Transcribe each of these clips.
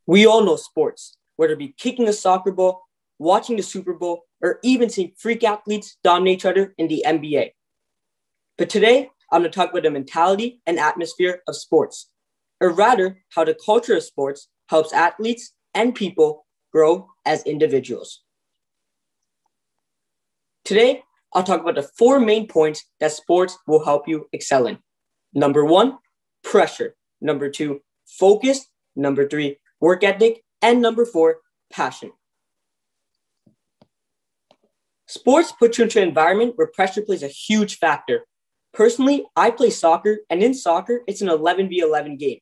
We all know sports, whether it be kicking a soccer ball, watching the Super Bowl, or even seeing freak athletes dominate each other in the NBA. But today, I'm going to talk about the mentality and atmosphere of sports, or rather, how the culture of sports helps athletes and people grow as individuals. Today, I'll talk about the 4 main points that sports will help you excel in. Number 1, pressure. Number 2, focus. Number 3, work ethic. And number 4, passion. Sports put you into an environment where pressure plays a huge factor. Personally, I play soccer, and in soccer, it's an 11v11 game.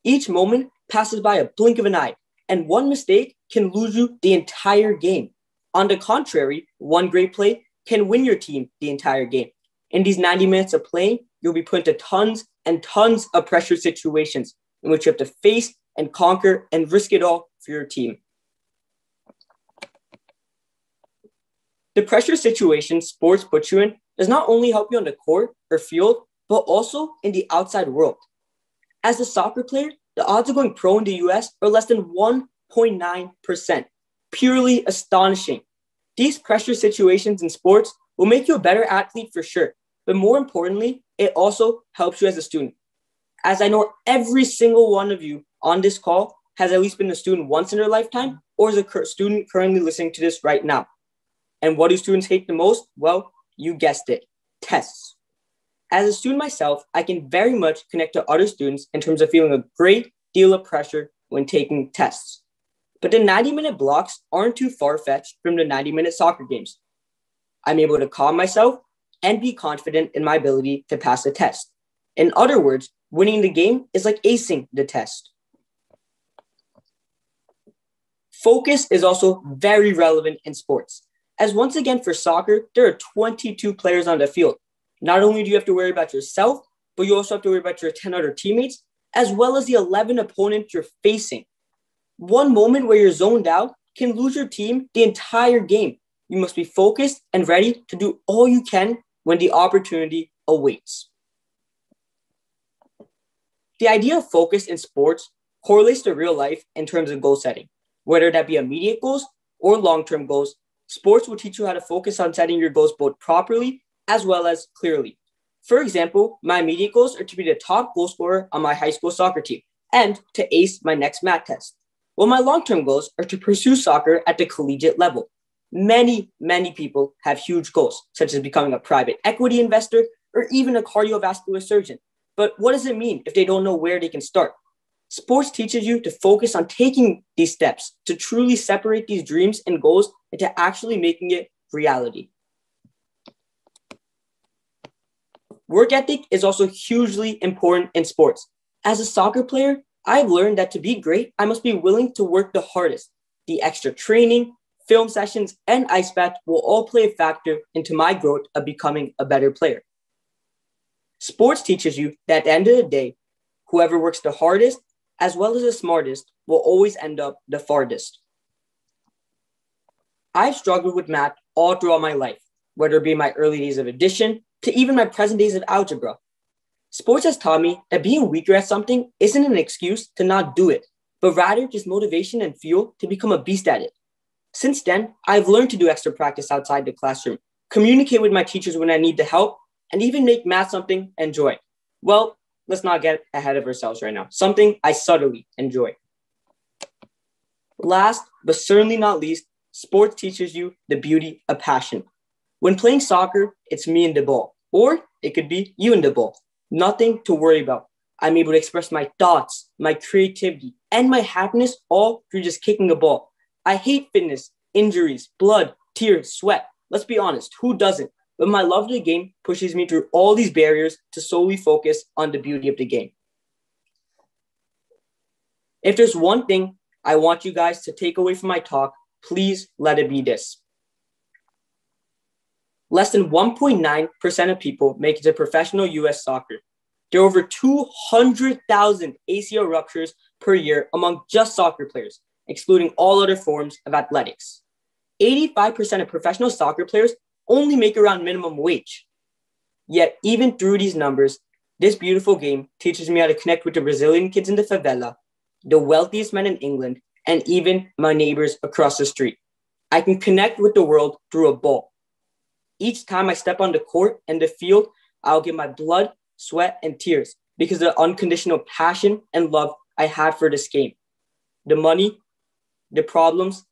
Each moment passes by a blink of an eye, and one mistake can lose you the entire game. On the contrary, one great play can win your team the entire game. In these 90 minutes of playing, you'll be put into tons and tons of pressure situations in which you have to face and conquer and risk it all for your team. The pressure situation sports put you in does not only help you on the court or field, but also in the outside world. As a soccer player, the odds of going pro in the US are less than 1.9%. Purely astonishing. These pressure situations in sports will make you a better athlete for sure, but more importantly, it also helps you as a student. As I know every single one of you on this call has at least been a student once in their lifetime or is a student currently listening to this right now. And what do students hate the most? Well, you guessed it, tests. As a student myself, I can very much connect to other students in terms of feeling a great deal of pressure when taking tests. But the 90-minute blocks aren't too far-fetched from the 90-minute soccer games. I'm able to calm myself and be confident in my ability to pass a test. In other words, winning the game is like acing the test. Focus is also very relevant in sports. As once again for soccer, there are 22 players on the field. Not only do you have to worry about yourself, but you also have to worry about your 10 other teammates, as well as the 11 opponents you're facing. One moment where you're zoned out can lose your team the entire game. You must be focused and ready to do all you can when the opportunity awaits. The idea of focus in sports correlates to real life in terms of goal setting. Whether that be immediate goals or long-term goals, sports will teach you how to focus on setting your goals both properly as well as clearly. For example, my immediate goals are to be the top goal scorer on my high school soccer team and to ace my next math test. While my long-term goals are to pursue soccer at the collegiate level. Many people have huge goals, such as becoming a private equity investor or even a cardiovascular surgeon. But what does it mean if they don't know where they can start? Sports teaches you to focus on taking these steps to truly separate these dreams and goals into actually making it reality. Work ethic is also hugely important in sports. As a soccer player, I've learned that to be great, I must be willing to work the hardest. The extra training, film sessions, and ice bath will all play a factor into my growth of becoming a better player. Sports teaches you that at the end of the day, whoever works the hardest, as well as the smartest, will always end up the farthest. I've struggled with math all throughout my life, whether it be my early days of addition to even my present days of algebra. Sports has taught me that being weaker at something isn't an excuse to not do it, but rather just motivation and fuel to become a beast at it. Since then, I've learned to do extra practice outside the classroom, communicate with my teachers when I need the help, and even make math something I enjoy. Well, let's not get ahead of ourselves right now. Something I subtly enjoy. Last, but certainly not least, sports teaches you the beauty of passion. When playing soccer, it's me and the ball, or it could be you and the ball. Nothing to worry about. I'm able to express my thoughts, my creativity, and my happiness all through just kicking a ball. I hate fitness, injuries, blood, tears, sweat. Let's be honest, who doesn't? But my love of the game pushes me through all these barriers to solely focus on the beauty of the game. If there's one thing I want you guys to take away from my talk, please let it be this. Less than 1.9% of people make it to professional US soccer. There are over 200,000 ACL ruptures per year among just soccer players, excluding all other forms of athletics. 85% of professional soccer players only make around minimum wage. Yet, even through these numbers, this beautiful game teaches me how to connect with the Brazilian kids in the favela, the wealthiest men in England, and even my neighbors across the street. I can connect with the world through a ball. Each time I step on the court and the field, I'll give my blood, sweat, and tears because of the unconditional passion and love I have for this game. The money, the problems,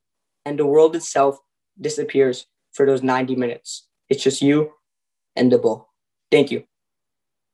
and the world itself disappears for those 90 minutes. It's just you and the ball. Thank you.